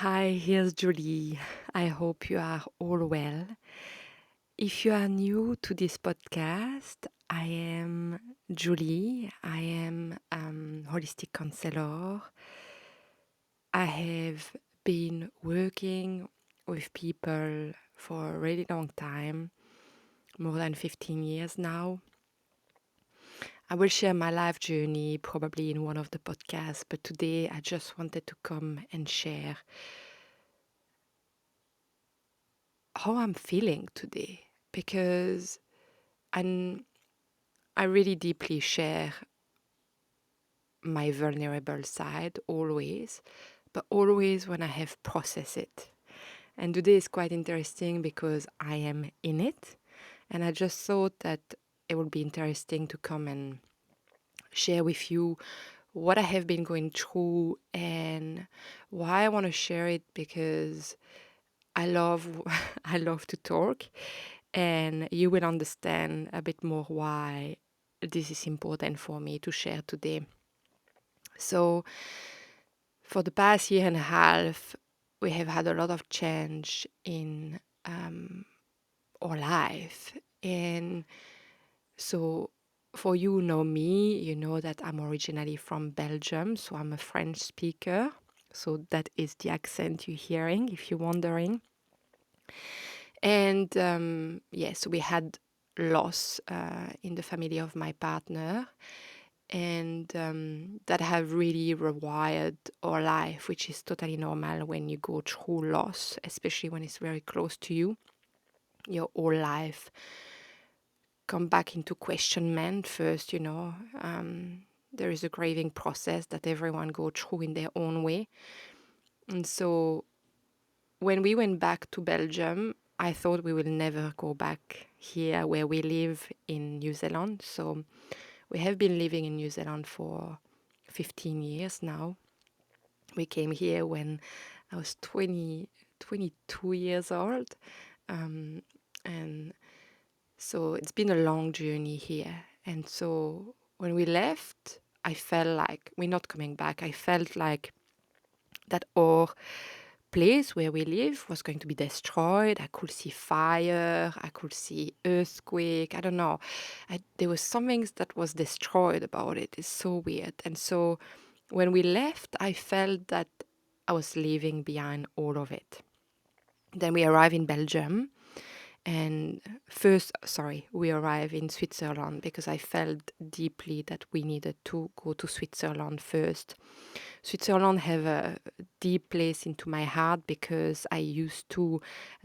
Hi, here's Julie. I hope you are all well. If you are new to this podcast, I am Julie. I am holistic counselor. I have been working with people for a really long time, more than 15 years now. I will share my life journey probably in one of the podcasts, but today I just wanted to come and share how I'm feeling today because I'm, I really deeply share my vulnerable side always, but always when I have processed it. And today is quite interesting because I am in it, and I just thought that it would be interesting to come and share with you what I have been going through and why I want to share it because I love I love to talk, and you will understand a bit more why this is important for me to share today. So, for the past year and a half, we have had a lot of change in our life. And so, for you who know me, you know that I'm originally from Belgium, so I'm a French speaker. So, that is the accent you're hearing if you're wondering. And yes, we had loss in the family of my partner, and that have really rewired our life, which is totally normal when you go through loss, especially when it's very close to you. Your whole life come back into questionment first, there is a grieving process that everyone go through in their own way. And so when we went back to Belgium, I thought we will never go back here where we live in New Zealand. So we have been living in New Zealand for 15 years now. We came here when I was 22 years old. Um, and so it's been a long journey here. And so when we left, I felt like we're not coming back. I felt like that our place where we live was going to be destroyed. I could see fire. I could see earthquake. I don't know. There was something that was destroyed about it. It's so weird. And so when we left, I felt that I was leaving behind all of it. Then we arrived in Belgium. And we arrived in Switzerland because I felt deeply that we needed to go to Switzerland first. Switzerland have a deep place into my heart because I used to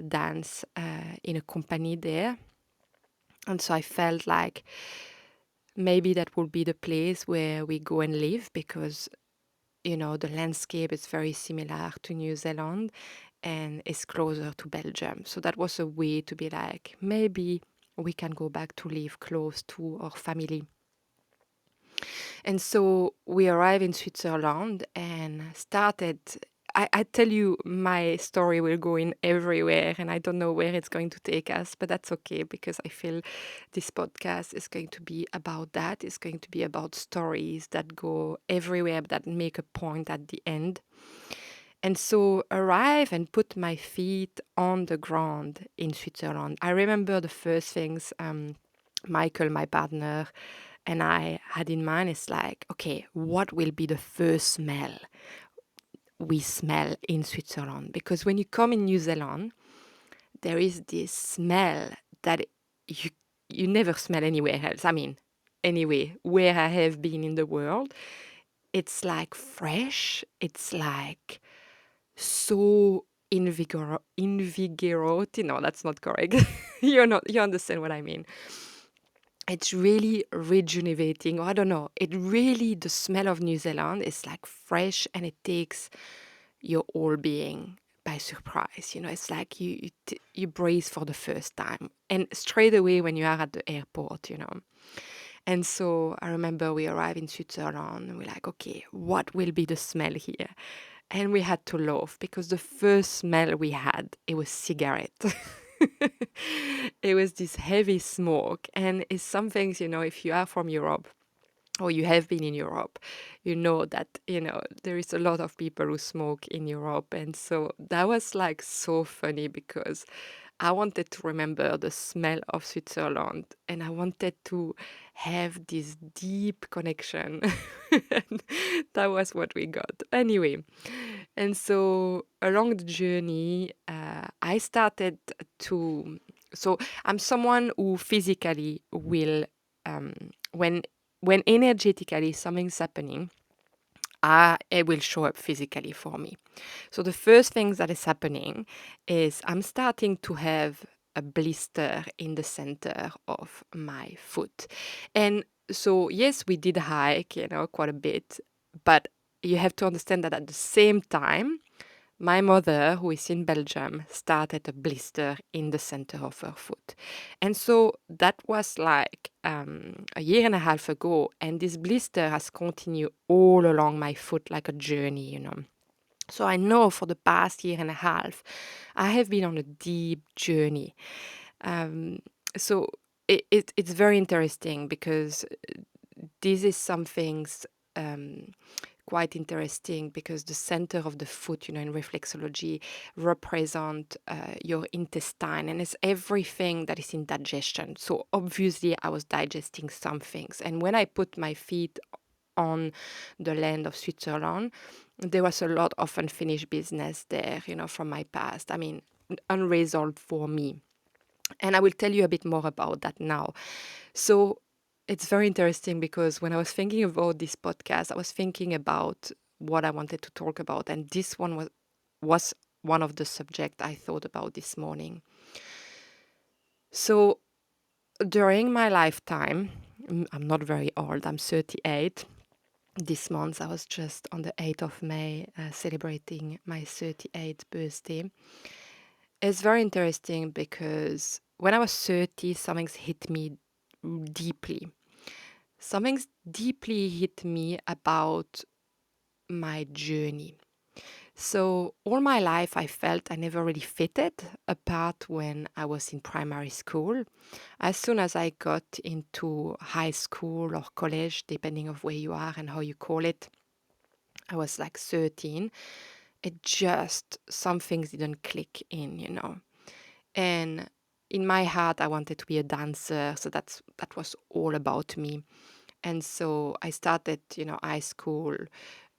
dance in a company there. And so I felt like maybe that would be the place where we go and live because, the landscape is very similar to New Zealand and is closer to Belgium. So that was a way to be like, maybe we can go back to live close to our family. And so we arrived in Switzerland and started. I tell you, my story will go in everywhere, and I don't know where it's going to take us, but that's okay because I feel this podcast is going to be about that. It's going to be about stories that go everywhere, that make a point at the end. And so arrive and put my feet on the ground in Switzerland. I remember the first things Michael, my partner, and I had in mind is like, okay, what will be the first smell we smell in Switzerland? Because when you come in New Zealand, there is this smell that you you never smell anywhere else. I mean, anyway, where I have been in the world, it's like fresh. It's like so invigorating. No, that's not correct. You understand what I mean. It's really rejuvenating. Or I don't know. The smell of New Zealand is like fresh and it takes your whole being by surprise. It's like you breathe for the first time and straight away when you are at the airport. And so I remember we arrived in Switzerland and we're like, okay, what will be the smell here? And we had to laugh because the first smell we had, it was cigarette. It was this heavy smoke. And it's some things, if you are from Europe, or you have been in Europe, you know that, there is a lot of people who smoke in Europe. And so that was like so funny because I wanted to remember the smell of Switzerland and I wanted to have this deep connection. And that was what we got. Anyway, and so along the journey, I started to. So I'm someone who physically will, um, when when energetically something's happening, it will show up physically for me. So the first thing that is happening is I'm starting to have a blister in the center of my foot. And so, yes, we did hike, quite a bit, but you have to understand that at the same time, my mother, who is in Belgium, started a blister in the center of her foot. And so that was like a year and a half ago. And this blister has continued all along my foot like a journey. So I know for the past year and a half, I have been on a deep journey. Um, so it's very interesting because this is some things quite interesting because the center of the foot, in reflexology, represent your intestine and it's everything that is in digestion. So obviously I was digesting some things. And when I put my feet on the land of Switzerland, there was a lot of unfinished business there, from my past. I mean, unresolved for me. And I will tell you a bit more about that now. So it's very interesting because when I was thinking about this podcast, I was thinking about what I wanted to talk about. And this one was one of the subjects I thought about this morning. So during my lifetime, I'm not very old, I'm 38. This month, I was just on the 8th of May celebrating my 38th birthday. It's very interesting because when I was 30, something's hit me deeply. Something's deeply hit me about my journey. So, all my life, I felt I never really fitted, apart when I was in primary school. As soon as I got into high school or college, depending of where you are and how you call it, I was like 13. It just, some things didn't click in. And in my heart, I wanted to be a dancer. So that was all about me. And so I started, high school.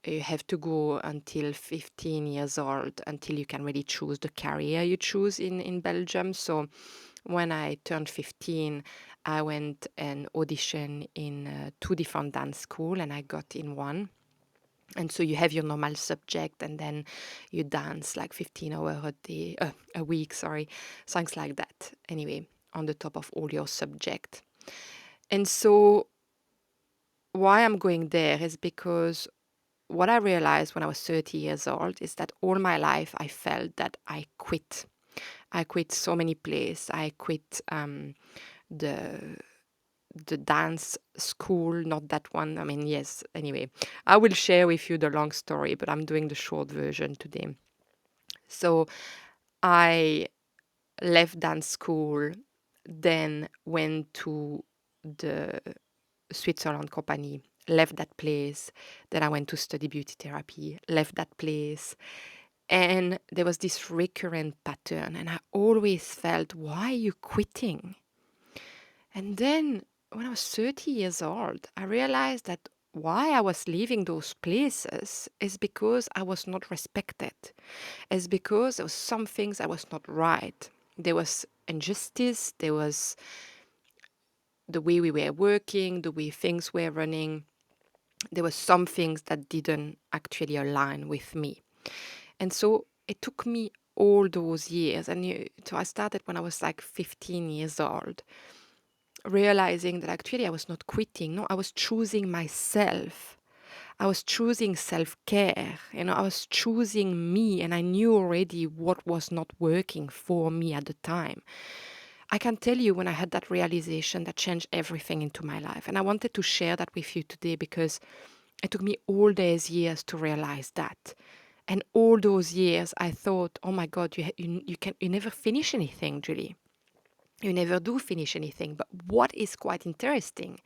You have to go until 15 years old until you can really choose the career you choose in Belgium. So when I turned 15, I went and auditioned in two different dance schools and I got in one. And so you have your normal subject and then you dance like 15 hours a week, things like that. Anyway, on the top of all your subject. And so why I'm going there is because what I realized when I was 30 years old is that all my life I felt that I quit. I quit so many places. I quit the the dance school, not that one. I mean, yes, anyway, I will share with you the long story, but I'm doing the short version today. So I left dance school, then went to the Switzerland company, left that place. Then I went to study beauty therapy, left that place. And there was this recurrent pattern. And I always felt, why are you quitting? And then when I was 30 years old, I realized that why I was leaving those places is because I was not respected. It's because there was some things that was not right. There was injustice, there was the way we were working, the way things were running. There were some things that didn't actually align with me. And so it took me all those years. And so I started when I was like 15 years old, realizing that actually I was not quitting. No, I was choosing myself. I was choosing self-care. I was choosing me, and I knew already what was not working for me at the time. I can tell you when I had that realization that changed everything into my life. And I wanted to share that with you today because it took me all these years to realize that. And all those years I thought, oh my God, you never finish anything, Julie. You never do finish anything. But what is quite interesting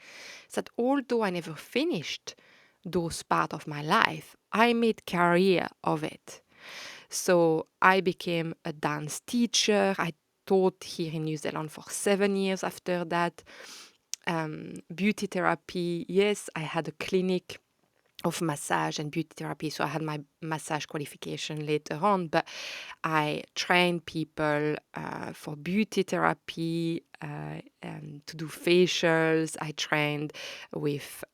is that although I never finished those part of my life, I made career of it. So I became a dance teacher. I taught here in New Zealand for 7 years after that. Beauty therapy, yes, I had a clinic of massage and beauty therapy. So I had my massage qualification later on, but I trained people for beauty therapy, to do facials. I trained with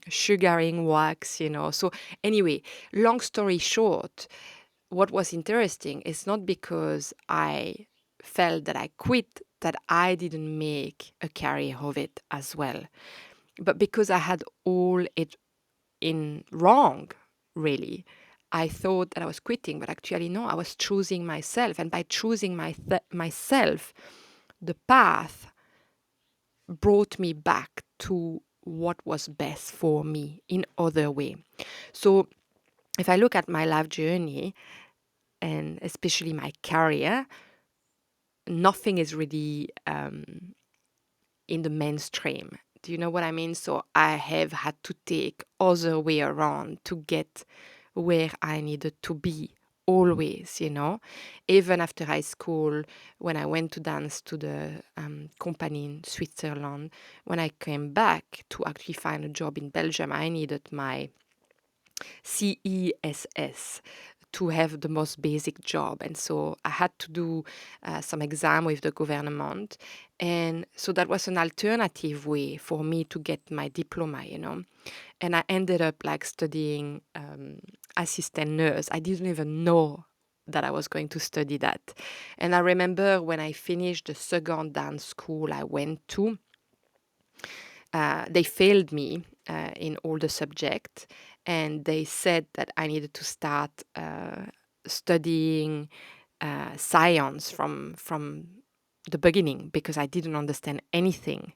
sugaring wax, So anyway, long story short, what was interesting is not because I felt that I quit that I didn't make a career of it as well, but because I had all it in wrong, really. I thought that I was quitting, but actually, no, I was choosing myself. And by choosing myself, the path brought me back to what was best for me in other way. So if I look at my life journey, and especially my career, nothing is really in the mainstream. Do you know what I mean? So I have had to take other way around to get where I needed to be always. Even after high school, when I went to dance to the company in Switzerland, when I came back to actually find a job in Belgium, I needed my CESS to have the most basic job. And so I had to do some exam with the government. And so that was an alternative way for me to get my diploma. And I ended up like studying assistant nurse. I didn't even know that I was going to study that. And I remember when I finished the second dance school I went to, they failed me in all the subjects, and they said that I needed to start studying science from the beginning because I didn't understand anything.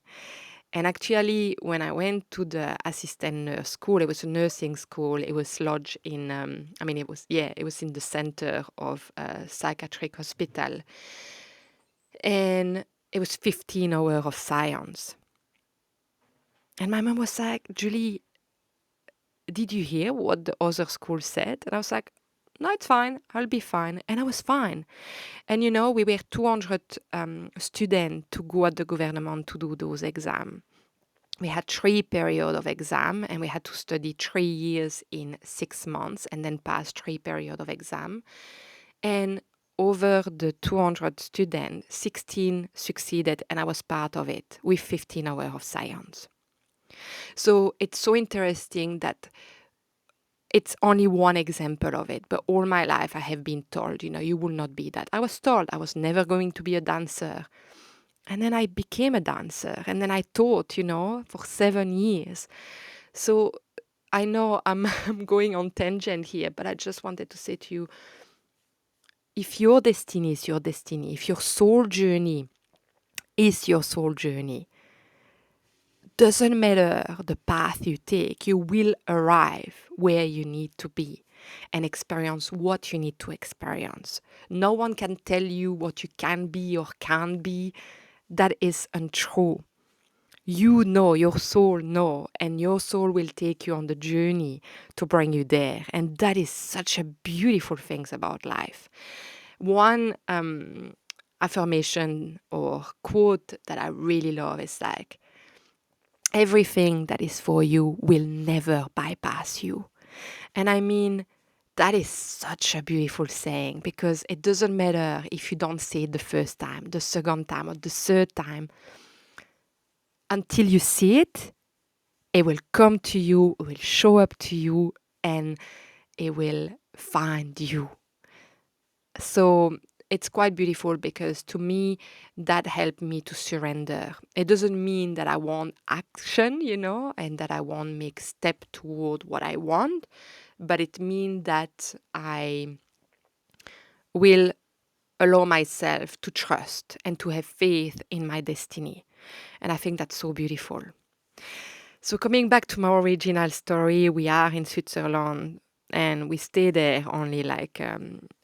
And actually, when I went to the assistant nurse school, it was a nursing school. It was lodged in, it was in the center of a psychiatric hospital. And it was 15 hours of science. And my mom was like, Julie, did you hear what the other school said? And I was like, no, it's fine. I'll be fine. And I was fine. And, we were 200 students to go at the government to do those exams. We had 3 periods of exam, and we had to study 3 years in 6 months and then pass 3 periods of exam. And over the 200 students, 16 succeeded, and I was part of it with 15 hours of science. So it's so interesting that it's only one example of it, but all my life I have been told, you will not be that. I was told I was never going to be a dancer. And then I became a dancer, and then I taught, for 7 years. So I know I'm going on tangent here, but I just wanted to say to you, if your destiny is your destiny, if your soul journey is your soul journey, doesn't matter the path you take, you will arrive where you need to be and experience what you need to experience. No one can tell you what you can be or can't be. That is untrue. You know, your soul know, and your soul will take you on the journey to bring you there. And that is such a beautiful thing about life. One affirmation or quote that I really love is like, everything that is for you will never bypass you. And I mean, that is such a beautiful saying, because it doesn't matter if you don't say it the first time, the second time, or the third time. Until you see it, it will come to you, it will show up to you, and it will find you. So it's quite beautiful, because to me, that helped me to surrender. It doesn't mean that I want action, and that I won't make step toward what I want, but it means that I will allow myself to trust and to have faith in my destiny. And I think that's so beautiful. So coming back to my original story, we are in Switzerland, and we stay there only like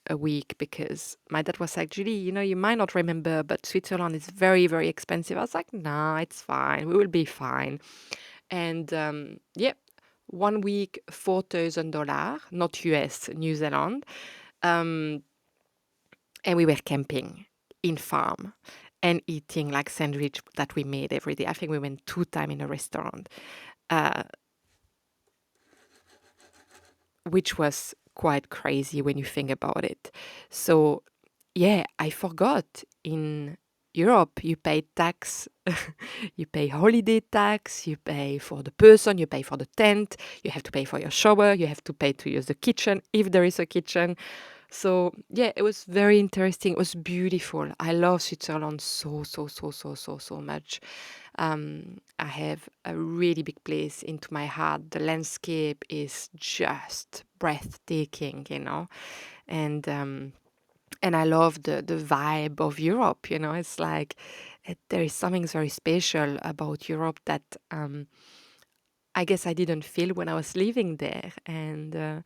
a week because my dad was like, Julie, you might not remember, but Switzerland is very, very expensive. I was like, nah, it's fine. We will be fine. And yeah, 1 week, $4,000, not US, New Zealand. Um, and we were camping in farm and eating like sandwich that we made every day. I think we went 2 times in a restaurant, uh, which was quite crazy when you think about it. So yeah, I forgot in Europe you pay tax, you pay holiday tax, you pay for the person, you pay for the tent, you have to pay for your shower, you have to pay to use the kitchen if there is a kitchen. So yeah, it was very interesting. It was beautiful. I love Switzerland so, so, so, so, so, so much. I have a really big place into my heart. The landscape is just breathtaking. And and I love the vibe of Europe. It's like there is something very special about Europe that I guess I didn't feel when I was living there. And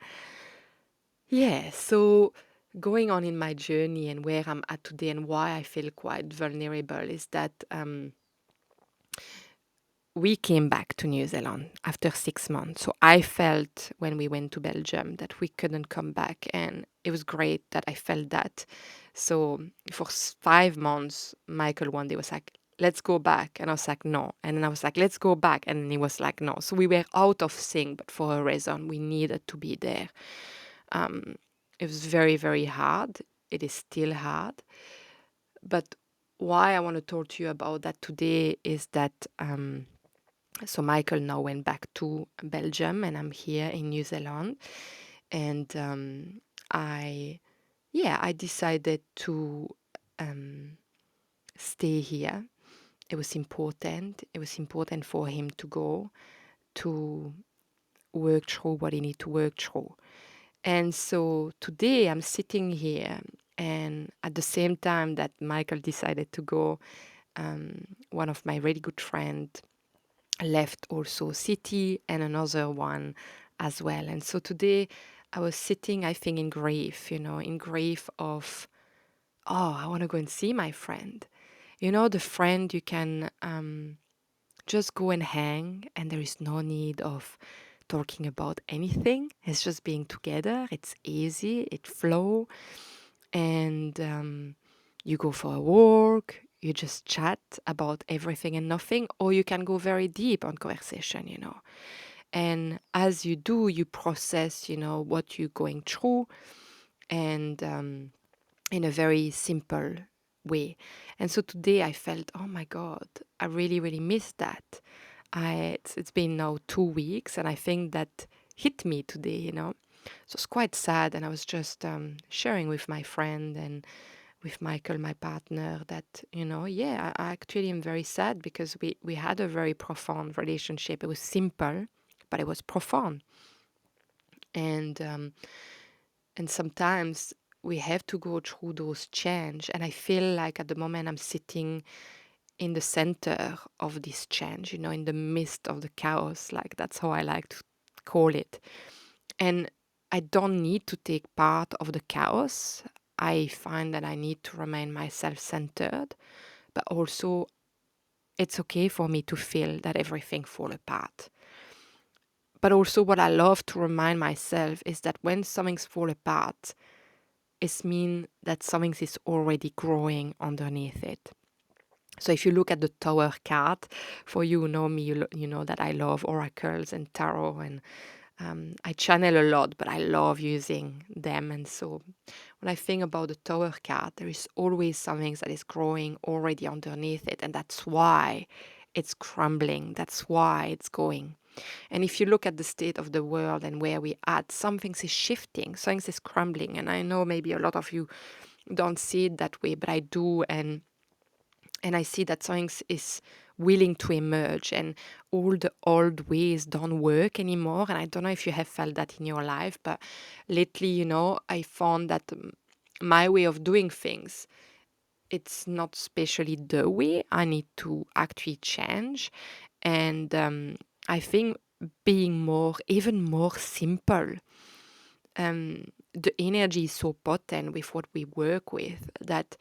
yeah, so going on in my journey and where I'm at today and why I feel quite vulnerable is that we came back to New Zealand after 6 months. So I felt when we went to Belgium that we couldn't come back. And it was great that I felt that. So for 5 months, Michael one day was like, let's go back. And I was like, no. And then I was like, let's go back. And he was like, no. So we were out of sync, but for a reason, we needed to be there. Um, it was very, very hard. It is still hard. But why I want to talk to you about that today is that so Michael now went back to Belgium and I'm here in New Zealand. And I, yeah, I decided to um, stay here. It was important. It was important for him to go to work through what he need to work through. And so today I'm sitting here, and at the same time that Michael decided to go, one of my really good friends left also city and another one as well. And so today I was sitting, I think, in grief, in grief of, oh, I want to go and see my friend. The friend you can just go and hang, and there is no need of talking about anything. It's just being together. It's easy, it flow, and you go for a walk. You just chat about everything and nothing, or you can go very deep on conversation. And as you do, you process, what you're going through, and in a very simple way. And so today I felt, oh my God, I really, really missed that. It's been now 2 weeks, and I think that hit me today. So it's quite sad, and I was just sharing with my friend and with Michael, my partner, that, yeah, I actually am very sad because we had a very profound relationship. It was simple, but it was profound. And sometimes we have to go through those change. And I feel like at the moment I'm sitting in the center of this change, in the midst of the chaos. Like that's how I like to call it. And I don't need to take part of the chaos. I find that I need to remain myself centered, but also it's okay for me to feel that everything fall apart. But also what I love to remind myself is that when something's fall apart, it means that something is already growing underneath it. So if you look at the Tower card, for you who know me, you know that I love oracles and tarot, and I channel a lot, but I love using them. And so when I think about the Tower card, there is always something that is growing already underneath it, and that's why it's crumbling. That's why it's going. And if you look at the state of the world and where we at, something is shifting, something is crumbling. And I know maybe a lot of you don't see it that way, but I do. And I see that something is willing to emerge, and all the old ways don't work anymore. And I don't know if you have felt that in your life, but lately, I found that my way of doing things, it's not especially the way I need to actually change. And I think being even more simple, the energy is so potent with what we work with that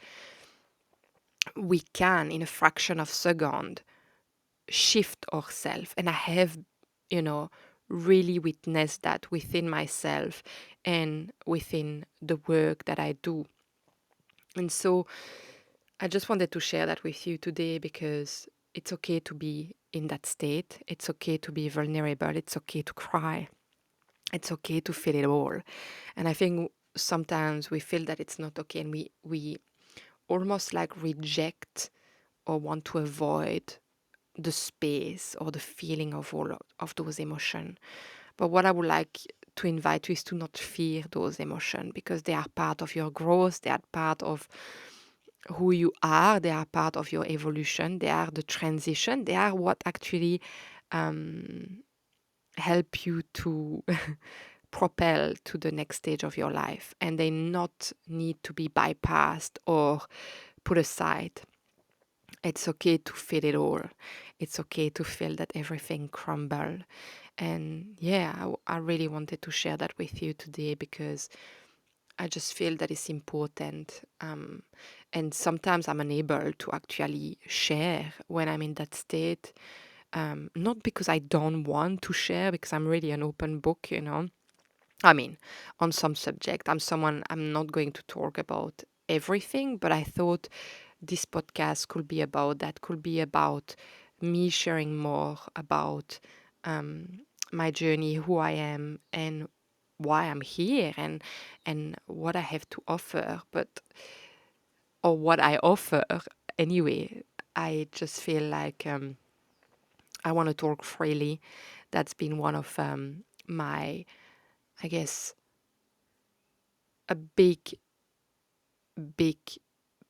we can, in a fraction of a second, shift ourselves. And I have, you know, really witnessed that within myself and within the work that I do. And so I just wanted to share that with you today because it's okay to be in that state. It's okay to be vulnerable. It's okay to cry. It's okay to feel it all. And I think sometimes we feel that it's not okay, and we almost like reject or want to avoid the space or the feeling of all of those emotions. But what I would like to invite you is to not fear those emotions, because they are part of your growth, they are part of who you are, they are part of your evolution, they are the transition, they are what actually help you to propel to the next stage of your life, and they not need to be bypassed or put aside. It's okay to feel it all. It's okay to feel that everything crumble. And yeah, I really wanted to share that with you today because I just feel that it's important. And sometimes I'm unable to actually share when I'm in that state. Not because I don't want to share, because I'm really an open book, you know. I mean, on some subject, I'm not going to talk about everything, but I thought this podcast could be about that, could be about me sharing more about my journey, who I am, and why I'm here, and what I have to offer, or what I offer anyway. I just feel like I want to talk freely. That's been one of my, I guess, a big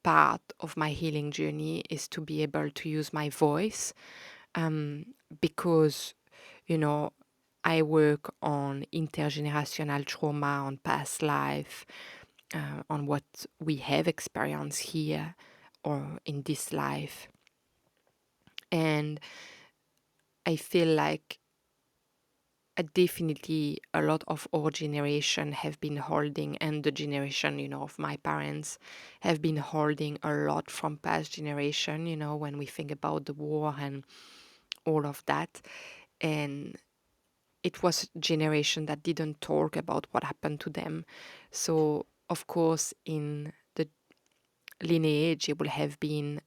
part of my healing journey is to be able to use my voice, um, because, you know, I work on intergenerational trauma, on past life, on what we have experienced here or in this life. And I feel like definitely a lot of our generation have been holding, and the generation, you know, of my parents have been holding a lot from past generation, you know, when we think about the war and all of that. And it was a generation that didn't talk about what happened to them. So of course in the lineage it will have been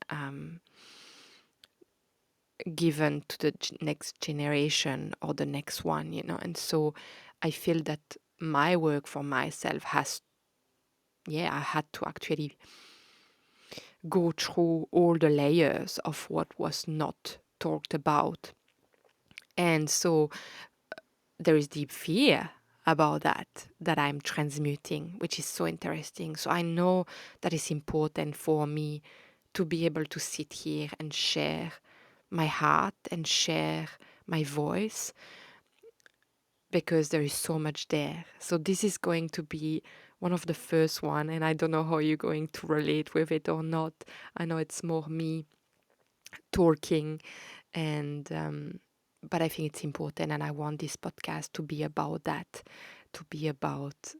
given to the next generation or the next one, you know. And so I feel that my work for myself has, yeah, I had to actually go through all the layers of what was not talked about. And so there is deep fear about that I'm transmuting, which is so interesting. So I know that it's important for me to be able to sit here and share my heart and share my voice, because there is so much there. So this is going to be one of the first one, and I don't know how you're going to relate with it or not. I know it's more me talking, and but I think it's important, and I want this podcast to be about that, to be about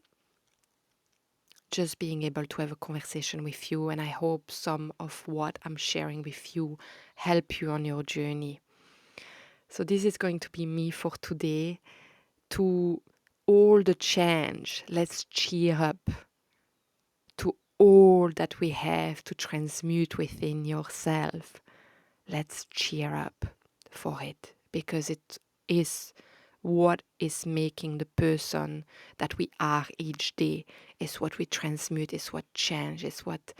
just being able to have a conversation with you. And I hope some of what I'm sharing with you help you on your journey. So this is going to be me for today. To all the change, let's cheer up. To all that we have to transmute within yourself, let's cheer up for it, because it is what is making the person that we are each day, is what we transmute, is what change, is what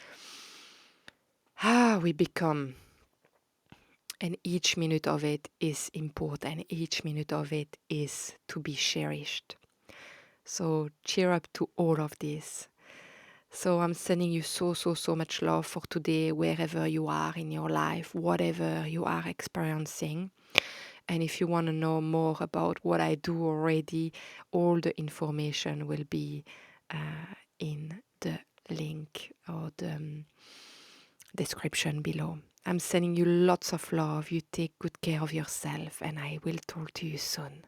we become. And each minute of it is important, each minute of it is to be cherished. So cheer up to all of this. So I'm sending you so much love for today, wherever you are in your life, whatever you are experiencing. And if you want to know more about what I do already, all the information will be in the link or the description below. I'm sending you lots of love. You take good care of yourself, and I will talk to you soon.